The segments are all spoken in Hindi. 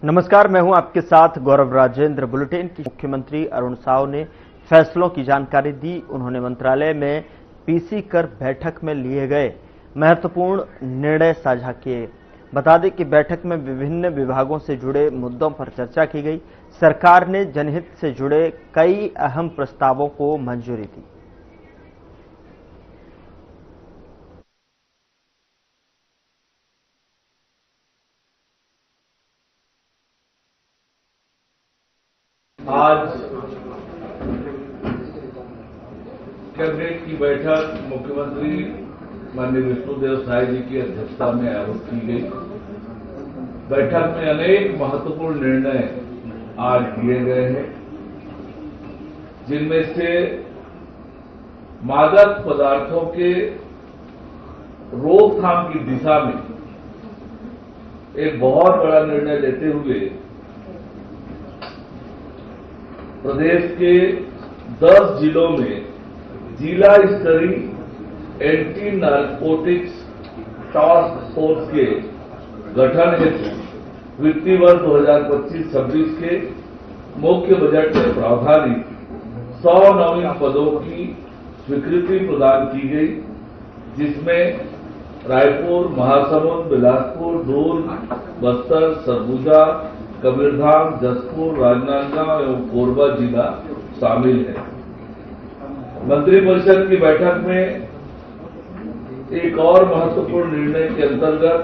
नमस्कार, मैं हूं आपके साथ गौरव राजेंद्र। बुलेटिन की मुख्यमंत्री अरुण साव ने फैसलों की जानकारी दी। उन्होंने मंत्रालय में पीसी कर बैठक में लिए गए महत्वपूर्ण निर्णय साझा किए। बता दें कि बैठक में विभिन्न विभागों से जुड़े मुद्दों पर चर्चा की गई। सरकार ने जनहित से जुड़े कई अहम प्रस्तावों को मंजूरी दी। आज कैबिनेट की बैठक मुख्यमंत्री माननीय विष्णुदेव साय जी की अध्यक्षता में आयोजित की गई। बैठक में अनेक महत्वपूर्ण निर्णय आज लिए गए हैं, जिनमें से मादक पदार्थों के रोकथाम की दिशा में एक बहुत बड़ा निर्णय लेते हुए प्रदेश के 10 जिलों में जिला स्तरीय एंटी नारकोटिक्स टास्क फोर्स के गठन हेतु वित्तीय वर्ष 2025-26 के मुख्य बजट में प्रावधानित 100 नवीन पदों की स्वीकृति प्रदान की गई, जिसमें रायपुर, महासमुंद, बिलासपुर, दुर्ग, बस्तर, सरगुजा, कबीरधाम, जसपुर, राजनांदगांव एवं कोरबा जिला शामिल है। मंत्रिपरिषद की बैठक में एक और महत्वपूर्ण निर्णय के अंतर्गत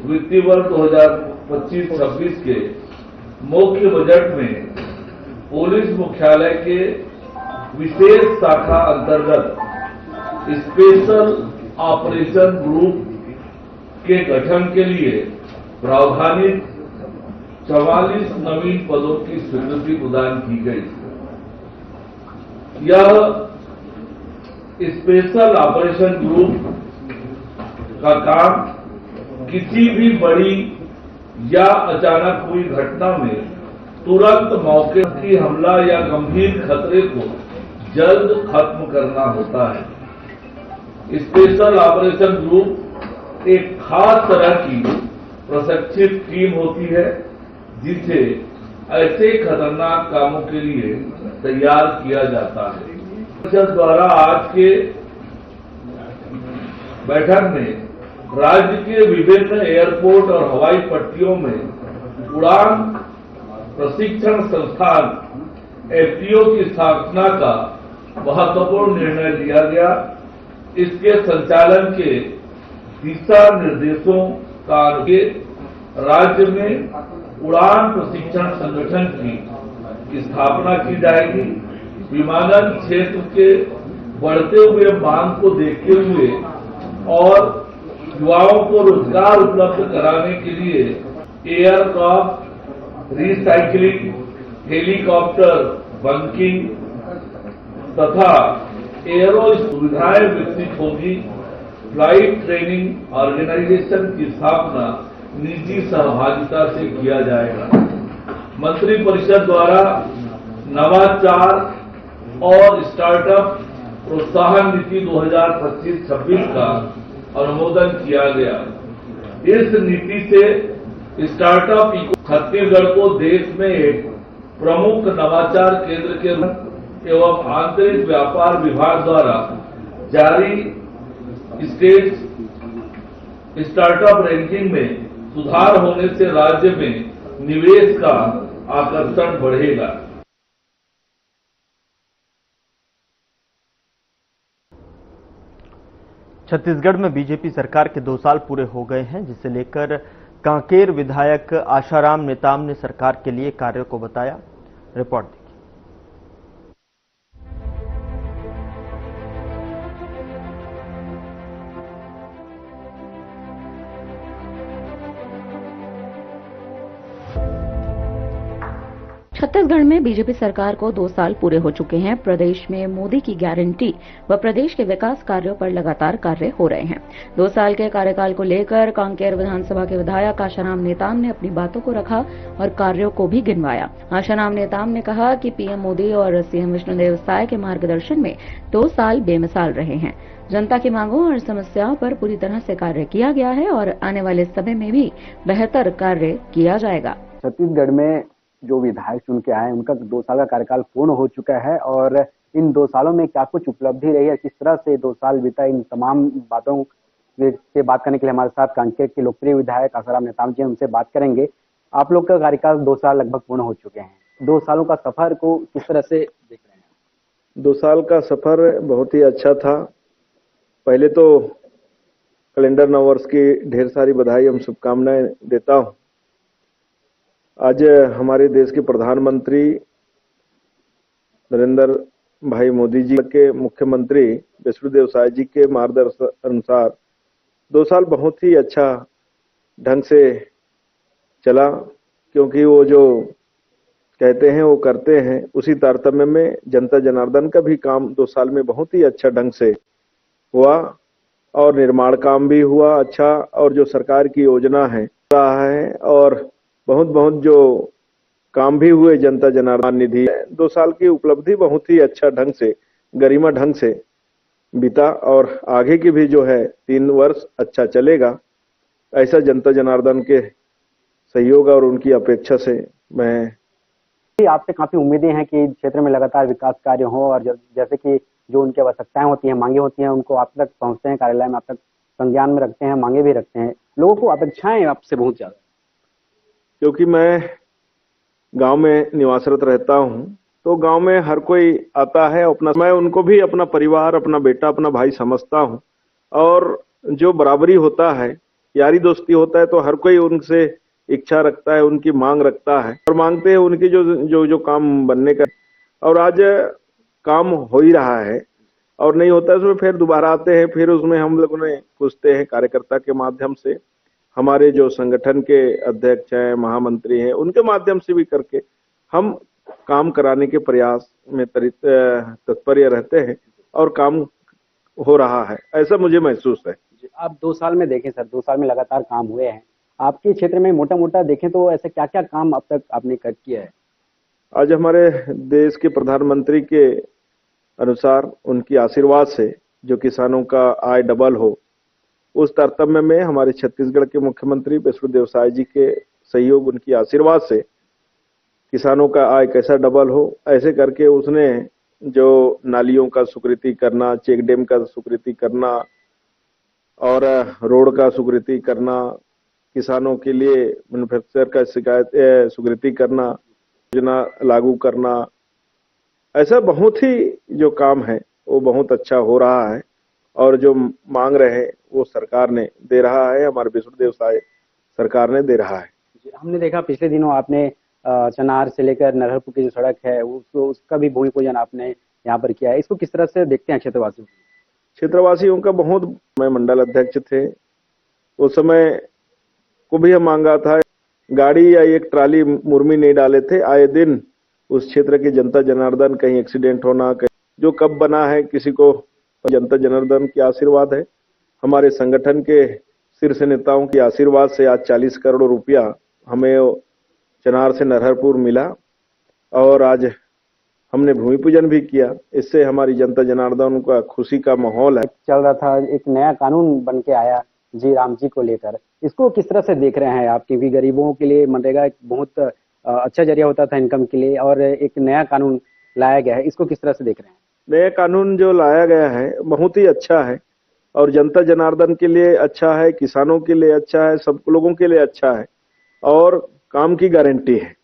वित्तीय वर्ष 2025-26 के मुख्य बजट में पुलिस मुख्यालय के विशेष शाखा अंतर्गत स्पेशल ऑपरेशन ग्रुप के गठन के लिए प्रावधानित 44 नवीन पदों की स्वीकृति प्रदान की गई। यह स्पेशल ऑपरेशन ग्रुप का काम किसी भी बड़ी या अचानक हुई घटना में तुरंत मौके की हमला या गंभीर खतरे को जल्द खत्म करना होता है। स्पेशल ऑपरेशन ग्रुप एक खास तरह की प्रशिक्षित टीम होती है, जिसे ऐसे खतरनाक कामों के लिए तैयार किया जाता है। परिषद द्वारा आज के बैठक में राज्य के विभिन्न एयरपोर्ट और हवाई पट्टियों में उड़ान प्रशिक्षण संस्थान एफटीओ की स्थापना का महत्वपूर्ण निर्णय लिया गया। इसके संचालन के दिशा निर्देशों का राज्य में उड़ान प्रशिक्षण संगठन की स्थापना की जाएगी। विमानन क्षेत्र के बढ़ते हुए मांग को देखते हुए और युवाओं को रोजगार उपलब्ध कराने के लिए एयरक्राफ्ट रिसाइकलिंग, हेलीकॉप्टर बंकिंग तथा एयरो सुविधाएं विकसित होगी। फ्लाइट ट्रेनिंग ऑर्गेनाइजेशन की स्थापना निजी सहभागिता से किया जाएगा। मंत्रिपरिषद द्वारा नवाचार और स्टार्टअप प्रोत्साहन नीति 2025-26 का अनुमोदन किया गया। इस नीति से स्टार्टअप छत्तीसगढ़ को देश में एक प्रमुख नवाचार केंद्र के रूप एवं आंतरिक व्यापार विभाग द्वारा जारी स्टेट स्टार्टअप रैंकिंग में सुधार होने से राज्य में निवेश का आकर्षण बढ़ेगा। छत्तीसगढ़ में बीजेपी सरकार के 2 साल पूरे हो गए हैं, जिसे लेकर कांकेर विधायक आशाराम नेताम ने सरकार के लिए कार्यों को बताया। रिपोर्ट देखिए। छत्तीसगढ़ में बीजेपी सरकार को 2 साल पूरे हो चुके हैं। प्रदेश में मोदी की गारंटी व प्रदेश के विकास कार्यों पर लगातार कार्य हो रहे हैं। 2 साल के कार्यकाल को लेकर कांकेर विधानसभा के विधायक आशाराम नेताम ने अपनी बातों को रखा और कार्यों को भी गिनवाया। आशाराम नेताम ने कहा कि पीएम मोदी और सीएम विष्णुदेव साय के मार्गदर्शन में 2 साल बेमिसाल रहे हैं। जनता की मांगों और समस्याओं पर पूरी तरह से कार्य किया गया है और आने वाले समय में भी बेहतर कार्य किया जाएगा। छत्तीसगढ़ में जो विधायक चुन के आए हैं उनका 2 साल का कार्यकाल पूर्ण हो चुका है और इन 2 सालों में क्या कुछ उपलब्धि रही है, किस तरह से 2 साल बीता, इन तमाम बातों से बात करने के लिए हमारे साथ कांकेर के लोकप्रिय विधायक आसाराम नेताम जी, उनसे बात करेंगे। आप लोग का कार्यकाल 2 साल लगभग पूर्ण हो चुके हैं, 2 सालों का सफर को किस तरह से देख रहे हैं? 2 साल का सफर बहुत ही अच्छा था। पहले तो कैलेंडर नववर्ष की ढेर सारी बधाई एवं शुभकामनाएं देता हूं। आज हमारे देश के प्रधानमंत्री नरेंद्र भाई मोदी जी के मुख्यमंत्री विष्णुदेव साय जी के मार्गदर्शन अनुसार 2 साल बहुत ही अच्छा ढंग से चला, क्योंकि वो जो कहते हैं वो करते हैं। उसी तारतम्य में जनता जनार्दन का भी काम 2 साल में बहुत ही अच्छा ढंग से हुआ और निर्माण काम भी हुआ अच्छा, और जो सरकार की योजना है रहा है और बहुत जो काम भी हुए जनता जनार्दन निधि। 2 साल की उपलब्धि बहुत ही अच्छा ढंग से, गरिमा ढंग से बीता और आगे की भी जो है 3 वर्ष अच्छा चलेगा, ऐसा जनता जनार्दन के सहयोग और उनकी अपेक्षा से मैं आपसे काफी उम्मीदें हैं कि क्षेत्र में लगातार विकास कार्य हो और जैसे कि जो उनकी आवश्यकताएं होती हैं, मांगे होती हैं, उनको आप तक पहुंचते हैं, कार्यालय में आप तक संज्ञान में रखते हैं, मांगे भी रखते हैं। लोगों को अपेक्षाएं आपसे बहुत ज्यादा, क्योंकि मैं गांव में निवासरत रहता हूं, तो गांव में हर कोई आता है अपना, मैं उनको भी अपना परिवार, अपना बेटा, अपना भाई समझता हूं और जो बराबरी होता है, यारी दोस्ती होता है, तो हर कोई उनसे इच्छा रखता है, उनकी मांग रखता है और मांगते हैं उनकी जो काम बनने का। और आज काम हो ही रहा है और नहीं होता है उसमें फिर दोबारा आते हैं, फिर उसमें हम लोग उन्हें पूछते हैं कार्यकर्ता के माध्यम से, हमारे जो संगठन के अध्यक्ष हैं, महामंत्री हैं, उनके माध्यम से भी करके हम काम कराने के प्रयास में तत्पर रहते हैं और काम हो रहा है, ऐसा मुझे महसूस है। आप 2 साल में देखें सर, 2 साल में लगातार काम हुए हैं आपके क्षेत्र में, मोटा देखें तो ऐसे क्या क्या काम अब तक आपने किया है? आज हमारे देश के प्रधानमंत्री के अनुसार उनकी आशीर्वाद से जो किसानों का आय डबल हो, उस तारतम्य में हमारे छत्तीसगढ़ के मुख्यमंत्री विष्णुदेव साय जी के सहयोग, उनकी आशीर्वाद से किसानों का आय कैसा डबल हो, ऐसे करके उसने जो नालियों का स्वीकृति करना, चेक डैम का स्वीकृति करना और रोड का स्वीकृति करना, किसानों के लिए मैन्युफैक्चर का स्वीकृति करना, योजना लागू करना, ऐसा बहुत ही जो काम है वो बहुत अच्छा हो रहा है और जो मांग रहे हैं वो सरकार ने दे रहा है, हमारे विष्णुदेव साय सरकार ने दे रहा है। हमने देखा पिछले दिनों आपने चनार से लेकर नरहरपुर की जो सड़क है उसका भी भूमि पूजन आपने यहाँ पर किया है, इसको किस तरह से देखते हैं क्षेत्रवासी? क्षेत्रवासियों का बहुत, मैं मंडल अध्यक्ष थे उस समय को भी हम मांगा था, गाड़ी या एक ट्राली मुर्मी नहीं डाले थे। आए दिन उस क्षेत्र के जनता जनार्दन कहीं एक्सीडेंट होना, कहीं जो कब बना है किसी को, जनता जनार्दन की आशीर्वाद है, हमारे संगठन के शीर्ष नेताओं की आशीर्वाद से आज 40 करोड़ रुपया हमें चनार से नरहरपुर मिला और आज हमने भूमि पूजन भी किया। इससे हमारी जनता जनार्दन का खुशी का माहौल है। चल रहा था, एक नया कानून बन के आया जी राम जी को लेकर, इसको किस तरह से देख रहे हैं आप? क्योंकि गरीबों के लिए मनरेगा एक बहुत अच्छा जरिया होता था इनकम के लिए और एक नया कानून लाया गया है, इसको किस तरह से देख रहे हैं? नया कानून जो लाया गया है बहुत ही अच्छा है और जनता जनार्दन के लिए अच्छा है, किसानों के लिए अच्छा है, सब लोगों के लिए अच्छा है और काम की गारंटी है।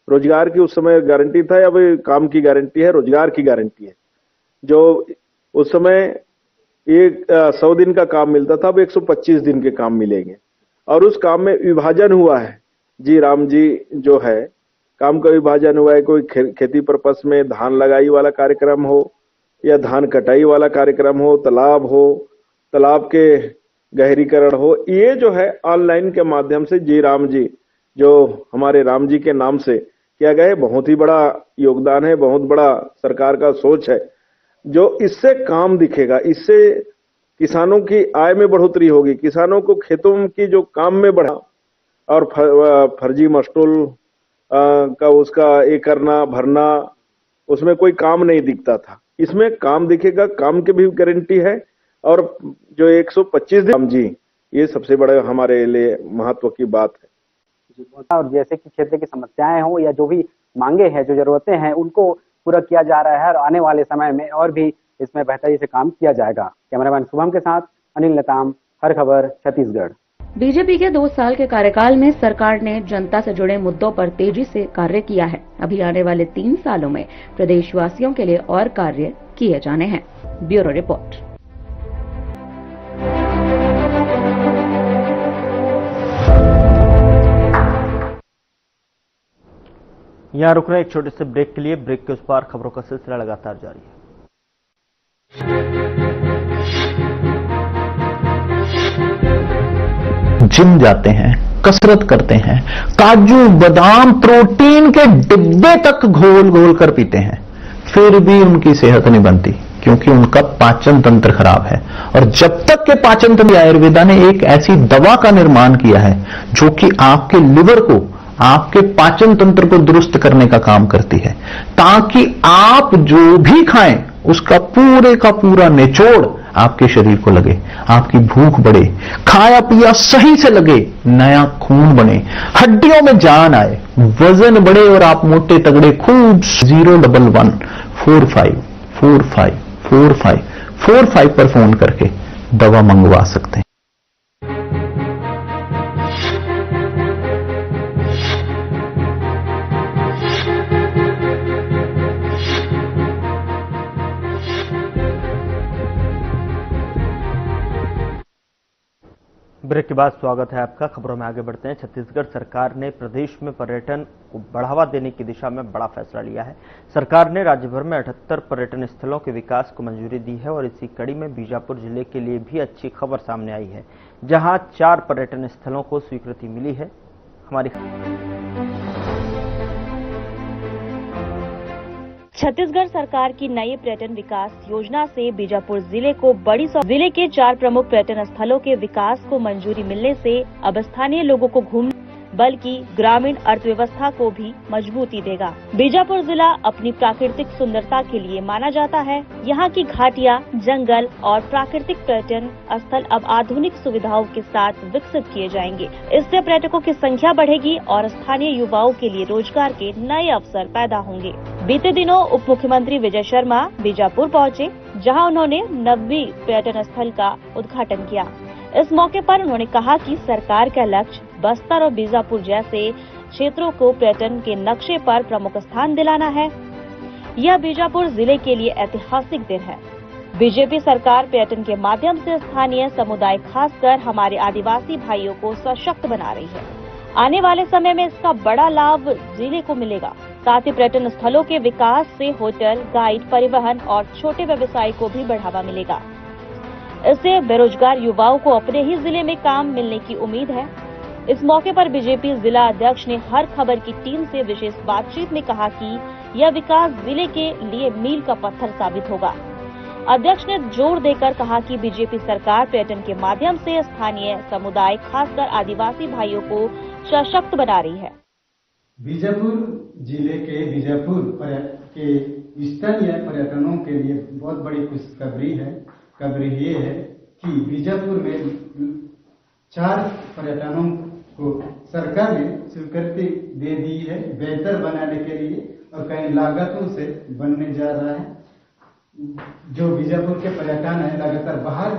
रोजगार की उस समय गारंटी था, अब काम की गारंटी है, रोजगार की गारंटी है। जो उस समय 100 दिन का काम मिलता था, अब 125 दिन के काम मिलेंगे और उस काम में विभाजन हुआ है। जी राम जी जो है काम का विभाजन हुआ है, कोई खेती पर्पस में धान लगाई वाला कार्यक्रम हो या धान कटाई वाला कार्यक्रम हो, तालाब के गहरीकरण हो, ये जो है ऑनलाइन के माध्यम से जी राम जी जो हमारे राम जी के नाम से किया गया है, बहुत ही बड़ा योगदान है, बहुत बड़ा सरकार का सोच है। जो इससे काम दिखेगा, इससे किसानों की आय में बढ़ोतरी होगी, किसानों को खेतों की जो काम में बढ़ा और फर्जी मस्टूल का उसका ये करना भरना, उसमें कोई काम नहीं दिखता था, इसमें काम दिखेगा, काम की भी गारंटी है और जो 125 दिन जी, ये सबसे बड़ा हमारे लिए महत्व की बात है। और जैसे कि क्षेत्र की समस्याएं हों या जो भी मांगे हैं, जो जरूरतें हैं, उनको पूरा किया जा रहा है और आने वाले समय में और भी इसमें बेहतरी से काम किया जाएगा। कैमरामैन शुभम के साथ अनिल नेताम, हर खबर, छत्तीसगढ़। बीजेपी के 2 साल के कार्यकाल में सरकार ने जनता से जुड़े मुद्दों पर तेजी से कार्य किया है। अभी आने वाले 3 सालों में प्रदेशवासियों के लिए और कार्य किए जाने हैं। Bureau report. यहां रुक रहे एक छोटे से ब्रेक के लिए। ब्रेक के उस पार खबरों का सिलसिला लगातार जारी है। जिम जाते हैं, कसरत करते हैं, काजू बादाम प्रोटीन के डिब्बे तक घोल घोल कर पीते हैं, फिर भी उनकी सेहत नहीं बनती, क्योंकि उनका पाचन तंत्र खराब है। और जब तक के पाचन तंत्र, आयुर्वेदा ने एक ऐसी दवा का निर्माण किया है जो कि आपके लिवर को, आपके पाचन तंत्र को दुरुस्त करने का काम करती है, ताकि आप जो भी खाएं उसका पूरे का पूरा निचोड़ आपके शरीर को लगे, आपकी भूख बढ़े, खाया पिया सही से लगे, नया खून बने, हड्डियों में जान आए, वजन बढ़े और आप मोटे तगड़े खूब 01145454545 पर फोन करके दवा मंगवा सकते हैं। ब्रेक के बाद स्वागत है आपका। खबरों में आगे बढ़ते हैं। छत्तीसगढ़ सरकार ने प्रदेश में पर्यटन को बढ़ावा देने की दिशा में बड़ा फैसला लिया है। सरकार ने राज्य भर में 78 पर्यटन स्थलों के विकास को मंजूरी दी है और इसी कड़ी में बीजापुर जिले के लिए भी अच्छी खबर सामने आई है, जहां 4 पर्यटन स्थलों को स्वीकृति मिली है। हमारी छत्तीसगढ़ सरकार की नई पर्यटन विकास योजना से बीजापुर जिले को जिले के 4 प्रमुख पर्यटन स्थलों के विकास को मंजूरी मिलने से अब स्थानीय लोगों को घूमने बल्कि ग्रामीण अर्थव्यवस्था को भी मजबूती देगा। बीजापुर जिला अपनी प्राकृतिक सुंदरता के लिए माना जाता है। यहाँ की घाटियाँ, जंगल और प्राकृतिक पर्यटन स्थल अब आधुनिक सुविधाओं के साथ विकसित किए जाएंगे। इससे पर्यटकों की संख्या बढ़ेगी और स्थानीय युवाओं के लिए रोजगार के नए अवसर पैदा होंगे। बीते दिनों उप मुख्यमंत्री विजय शर्मा बीजापुर पहुँचे, जहाँ उन्होंने नवीं पर्यटन स्थल का उद्घाटन किया। इस मौके पर उन्होंने कहा कि सरकार का लक्ष्य बस्तर और बीजापुर जैसे क्षेत्रों को पर्यटन के नक्शे पर प्रमुख स्थान दिलाना है। यह बीजापुर जिले के लिए ऐतिहासिक दिन है। बीजेपी सरकार पर्यटन के माध्यम से स्थानीय समुदाय, खासकर हमारे आदिवासी भाइयों को सशक्त बना रही है। आने वाले समय में इसका बड़ा लाभ जिले को मिलेगा। साथ ही पर्यटन स्थलों के विकास से होटल, गाइड, परिवहन और छोटे व्यवसाय को भी बढ़ावा मिलेगा। इससे बेरोजगार युवाओं को अपने ही जिले में काम मिलने की उम्मीद है। इस मौके पर बीजेपी जिला अध्यक्ष ने हर खबर की टीम से विशेष बातचीत में कहा कि यह विकास जिले के लिए मील का पत्थर साबित होगा। अध्यक्ष ने जोर देकर कहा कि बीजेपी सरकार पर्यटन के माध्यम से स्थानीय समुदाय, खासकर आदिवासी भाइयों को सशक्त बना रही है। बीजापुर जिले के बीजापुर के स्थानीय पर्यटनों के लिए बहुत बड़ी खुशखबरी है। खबरी ये है कि बीजापुर में 4 पर्यटनों को सरकार ने स्वीकृति दे दी है बेहतर बनाने के लिए, और कई लागतों से बनने जा रहा है। जो बीजापुर के पर्यटन है लगातार बाहर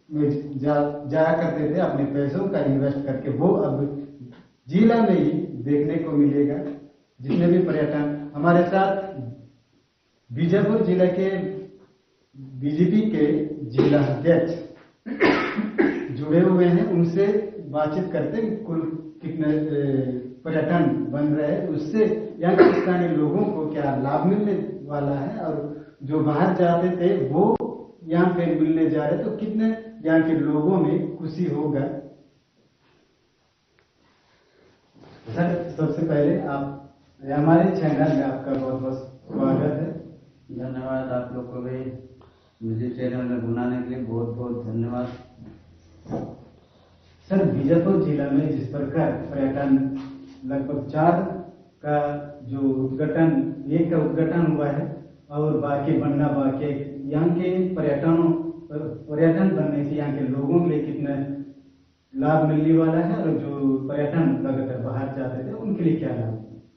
में जाया करते थे अपने पैसों का इन्वेस्ट करके, वो अब जिला में ही देखने को मिलेगा। जितने भी पर्यटन हमारे साथ बीजापुर जिला के बीजेपी के जिला अध्यक्ष जुड़े हुए हैं, उनसे बातचीत करते हैं कुल कितने पर्यटन बन रहे हैं, उससे यहाँ के स्थानीय लोगों को क्या लाभ मिलने वाला है, और जो बाहर जाते थे वो यहाँ पे मिलने जा रहे, तो कितने यहाँ के लोगों में खुशी होगा। सर, सबसे पहले आप हमारे चैनल में आपका बहुत बहुत स्वागत है। धन्यवाद। आप लोग को भी मुझे चैनल में बुलाने के लिए बहुत बहुत धन्यवाद। सर, बीजापुर जिला में जिस प्रकार पर्यटन लगभग 4 का जो उद्घाटन, एक का उद्घाटन हुआ है और बाकी बनना बाकी, यहाँ के पर्यटन बनने से यहाँ के लोगों के लिए कितना लाभ मिलने वाला है और जो पर्यटन लगातार बाहर जाते थे उनके लिए क्या लाभ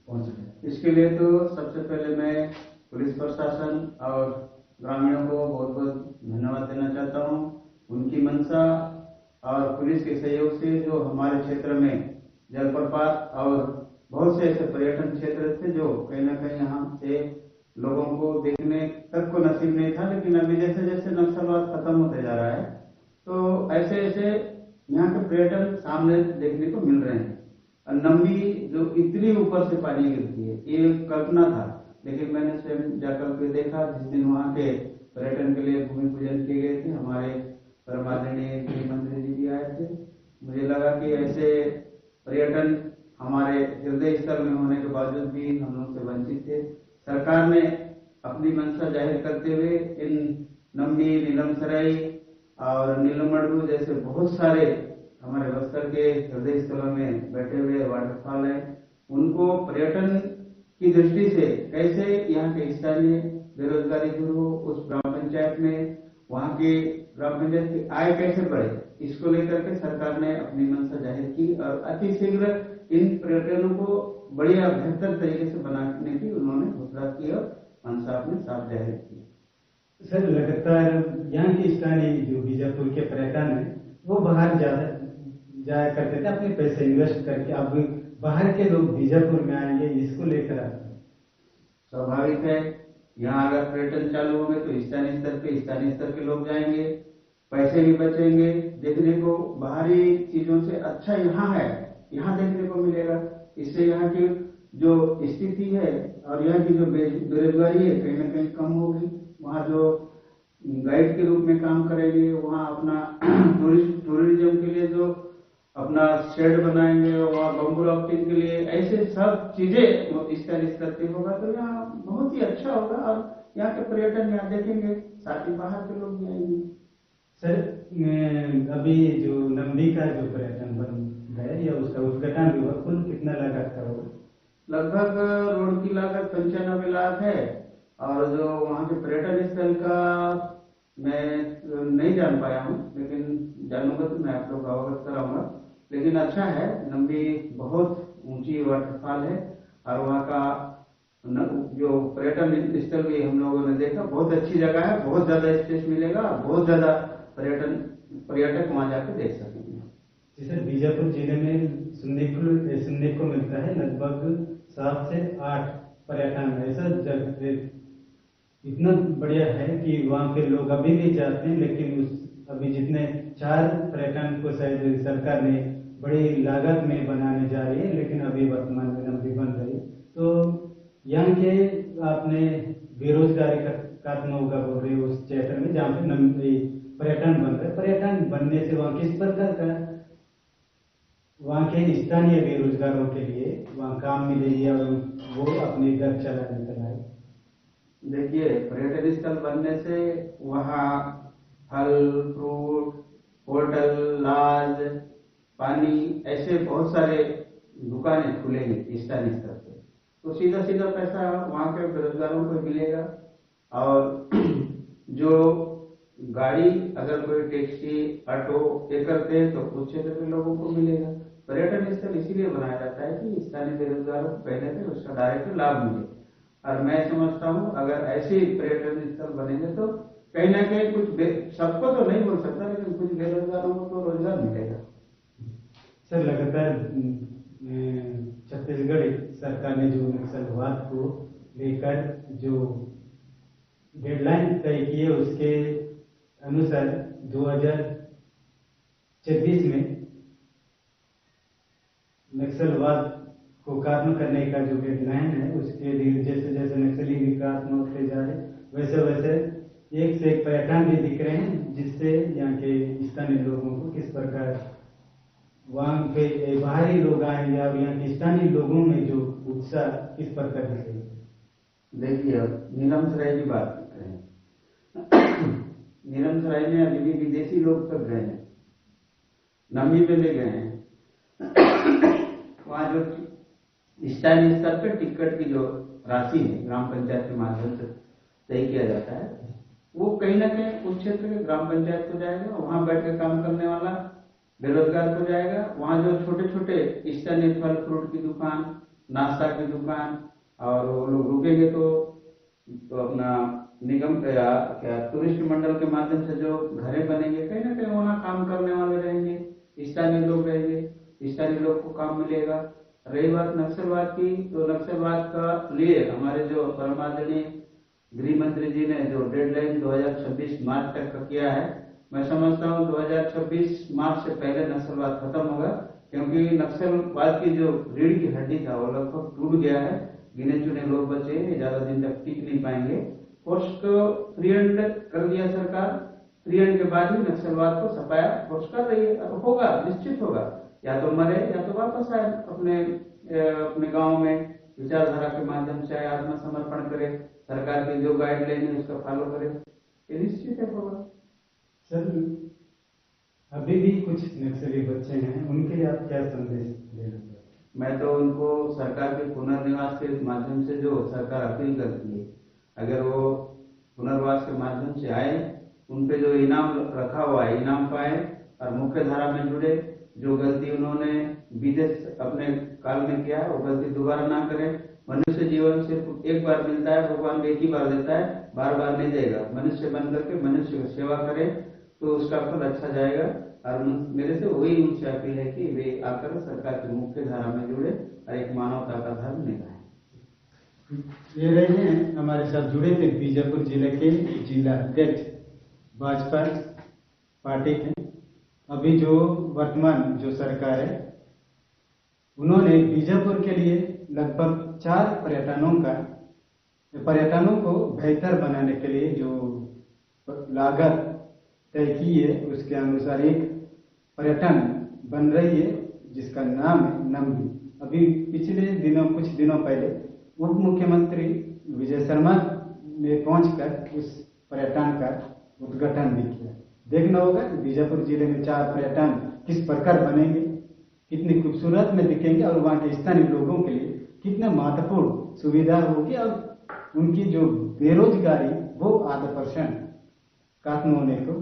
पहुंच रहा है? इसके लिए तो सबसे पहले मैं पुलिस प्रशासन और ग्रामीणों को बहुत बहुत धन्यवाद देना चाहता हूं। उनकी मंशा और पुलिस के सहयोग से जो हमारे क्षेत्र में जलप्रपात और बहुत से ऐसे पर्यटन क्षेत्र थे जो कहीं ना कहीं यहाँ से लोगों को देखने तक को नसीब नहीं था, लेकिन अभी जैसे जैसे नक्सलवाद खत्म होते जा रहा है तो ऐसे ऐसे यहाँ के पर्यटन सामने देखने को मिल रहे हैं। नंबी जो इतनी ऊपर से पानी गिरती है ये कल्पना था, लेकिन मैंने स्वयं जाकर के देखा। जिस दिन वहाँ के पर्यटन के लिए भूमि पूजन किए गए थे, हमारे परम आदरणीय गृह मंत्री जी भी आए थे। मुझे लगा कि ऐसे पर्यटन हमारे हृदय स्थल में होने के बावजूद भी हम लोग से वंचित थे। सरकार ने अपनी मंशा जाहिर करते हुए इन नंबी, नीलमसराई और नीलमड़गू जैसे बहुत सारे हमारे बस्तर के हृदय स्थलों में बैठे हुए वाटरफॉल है, उनको पर्यटन की दृष्टि से कैसे यहाँ के स्थानीय बेरोजगारी दूर हो, उस ग्राम पंचायत में वहाँ की ग्राम पंचायत की आय कैसे बढ़े, इसको लेकर के सरकार ने अपनी मंशा जाहिर की और अति शीघ्र इन पर्यटनों को बढ़िया बेहतर तरीके से बनाने की उन्होंने घोषणा की और मंशा अपने साथ जाहिर की। सर, लगातार यहाँ की स्थानीय जो बीजापुर के पर्यटन है वो बाहर जाया करते थे अपने पैसे इन्वेस्ट करके, अब बाहर के लोग बीजापुर में आएंगे, इसको लेकर आते हैं। स्वाभाविक है, यहाँ अगर पर्यटन चालू होंगे तो स्थानीय स्तर के लोग जाएंगे, पैसे भी बचेंगे, देखने को बाहरी चीजों से अच्छा यहाँ है, यहाँ देखने को मिलेगा। इससे यहाँ की जो स्थिति है और यहाँ की जो बेरोजगारी है कहीं ना कहीं कम होगी। वहाँ जो गाइड के रूप में काम करेंगे, वहाँ अपना टूरिज्म के लिए जो अपना शेड बनाएंगे, वहाँ बम्बू राफ्टिंग के लिए ऐसे सब चीजें स्थानीय स्तर पे होगा तो यहाँ बहुत ही अच्छा होगा और यहाँ के पर्यटन यहाँ देखेंगे, साथ ही बाहर के लोग भी आएंगे। सर, अभी जो नंबी का जो पर्यटन बन गया या उसका उद्घाटन भी हुआ, कुल कितना लागत का होगा? लगभग रोड की लागत 95 लाख है और जो वहाँ के पर्यटन स्थल का मैं नहीं जान पाया हूँ, लेकिन जानूंगा तो मैं आप लोग को अवगत कराऊंगा। लेकिन अच्छा है, नंबी बहुत ऊंची वाटरफॉल है और वहाँ का जो पर्यटन स्थल भी हम लोगों ने देखा, बहुत अच्छी जगह है, बहुत ज्यादा स्पेस मिलेगा, बहुत ज्यादा पर्यटक वहाँ जाकर देख सकेंगे। जी सर, बीजापुर जिले में सुनने को मिलता है लगभग 7 से 8 पर्यटन ऐसा जगह इतना बढ़िया है कि वहाँ के लोग अभी भी जाते हैं, लेकिन अभी जितने 4 पर्यटन को शायद सरकार ने बड़ी लागत में बनाने जा रही है, लेकिन अभी वर्तमान में नंबी बन रही है। तो यहाँ के आपने बेरोजगारी का खात्मा होगा बोल रहे हो उस क्षेत्र में जहाँ पे नंबी पर्यटन बन रहे, पर्यटन बनने से वहाँ किस प्रकार का वहाँ के स्थानीय बेरोजगारों के लिए वहाँ काम मिलेगी और वो अपने घर चलाने का लायक? देखिए, पर्यटन स्थल बनने से वहाँ फल, फ्रूट, होटल, लॉज, पानी ऐसे बहुत सारे दुकानें खुलेंगी स्थानीय स्तर पे, तो सीधा सीधा पैसा वहाँ के बेरोजगारों को मिलेगा। और जो गाड़ी अगर कोई टैक्सी, ऑटो ये करते हैं तो उस क्षेत्र के लोगों को मिलेगा। पर्यटन स्थल इसीलिए बनाया जाता है कि स्थानीय बेरोजगारों को पहले से उसका डायरेक्ट लाभ मिले। और मैं समझता हूँ अगर ऐसे पर्यटन स्थल बनेंगे तो कहीं ना कहीं कुछ सबको तो नहीं बोल सकता, लेकिन कुछ बेरोजगारों को तो रोजगार मिलेगा। सर, लगातार छत्तीसगढ़ सरकार ने जो नक्सलवाद को लेकर जो डेडलाइन तय की है उसके अनुसार 2026 में नक्सलवाद को खत्म करने का जो डेडलाइन है उसके लिए जैसे जैसे नक्सली विकास में होते जा रहे वैसे वैसे एक से एक पर्यटन भी दिख रहे हैं, जिससे यहाँ के स्थानीय लोगों को किस प्रकार वहाँ पे बाहरी लोग आएंगे और यहाँ के स्थानीय लोगों में जो उत्साह किस प्रकार दिखेगा। देखिए, नीलमसराई की बात कर रहे हैं, नीलमसराई में अभी भी विदेशी लोग तक गए हैं, नंबी पे ले गए हैं। वहाँ जो स्थानीय स्तर पर टिकट की जो राशि है ग्राम पंचायत के माध्यम से तय किया जाता है, वो कहीं ना कहीं उस क्षेत्र के ग्राम पंचायत को जाएगा। वहाँ बैठ के काम करने वाला बेरोजगार हो जाएगा। वहाँ जो छोटे छोटे स्थानीय फल फ्रूट की दुकान, नाश्ता की दुकान, और वो लोग रुकेंगे तो अपना निगम क्या टूरिस्ट मंडल के माध्यम से जो घरें बनेंगे, कहीं ना कहीं वहाँ काम करने वाले रहेंगे, स्थानीय लोग रहेंगे, स्थानीय लोग को काम मिलेगा। रही बात नक्सलवाद की, तो नक्सलवाद का लिए हमारे जो परमादरणीय गृह मंत्री जी ने जो डेडलाइन 2026 मार्च तक का किया है, मैं समझता हूँ 2026 मार्च से पहले नक्सलवाद खत्म होगा, क्योंकि नक्सलवाद की जो रीढ़ की हड्डी था वो लगभग टूट गया है। गिने चुने लोग बचे हैं, ज्यादा दिन तक टिक नहीं पाएंगे। फोर्स को फ्री हैंड कर दिया सरकार, फ्री हैंड के बाद ही नक्सलवाद को सफाया फोर्स कर रही है। अब होगा, निश्चित होगा, या तो मरे या तो वापस आए अपने गांव में, विचारधारा के माध्यम से आए, आत्मसमर्पण करे, सरकार की जो गाइडलाइन है उसका फॉलो करे, ये निश्चित है होगा। सर, अभी भी कुछ नक्सली बच्चे हैं, उनके लिए आप क्या संदेश देना चाहते हैं? मैं तो उनको सरकार के पुनर्निवास के माध्यम से जो सरकार अपील करती है, अगर वो पुनर्वास के माध्यम से आए, उन पे जो इनाम रखा हुआ है इनाम पाए और मुख्य धारा में जुड़े। जो गलती उन्होंने विदेश अपने काल में किया है वो गलती दोबारा ना करें। मनुष्य जीवन सिर्फ एक बार मिलता है, भगवान एक ही बार देता है, बार बार नहीं देगा। मनुष्य बन करके मनुष्य की सेवा करें तो उसका फल अच्छा जाएगा। और मेरे से वही उनसे अपील है कि वे आकर सरकार की मुख्य धारा में जुड़े और एक मानवता का धर्म निभाएं। ये रहे हैं हमारे साथ जुड़े थे बीजापुर जिले के जिला अध्यक्ष भाजपा पार्टी के। अभी जो वर्तमान जो सरकार है, उन्होंने बीजापुर के लिए लगभग 4 पर्यटनों को बेहतर बनाने के लिए जो लागत तय की है, उसके अनुसार एक पर्यटन बन रही है जिसका नाम है नमगी। अभी पिछले दिनों, कुछ दिनों पहले उप मुख्यमंत्री विजय शर्मा ने पहुंचकर उस पर्यटन का उद्घाटन भी किया। देखना होगा बीजापुर जिले में 4 पर्यटन किस प्रकार बनेंगे, कितनी खूबसूरत में दिखेंगे और वहाँ के स्थानीय लोगों के लिए कितने महत्वपूर्ण सुविधा होगी और उनकी जो बेरोजगारी वो 8% खत्म होने को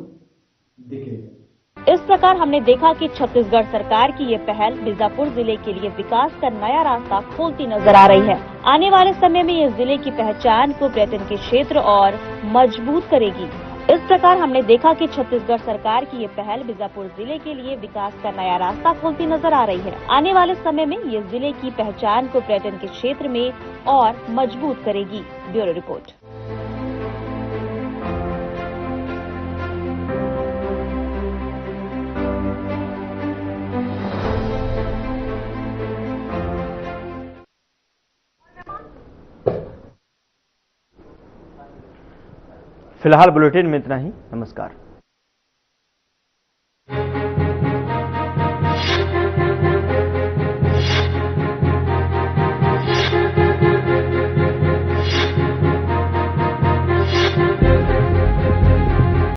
दिखेगा। इस प्रकार हमने देखा कि छत्तीसगढ़ सरकार की ये पहल बीजापुर जिले के लिए विकास का नया रास्ता खोलती नजर आ रही है। आने वाले समय में ये जिले की पहचान को पर्यटन के क्षेत्र और मजबूत करेगी। इस प्रकार हमने देखा कि छत्तीसगढ़ सरकार की ये पहल बीजापुर जिले के लिए विकास का नया रास्ता खोलती नजर आ रही है। आने वाले समय में ये जिले की पहचान को पर्यटन के क्षेत्र में और मजबूत करेगी। Bureau report. फिलहाल बुलेटिन में इतना ही। नमस्कार।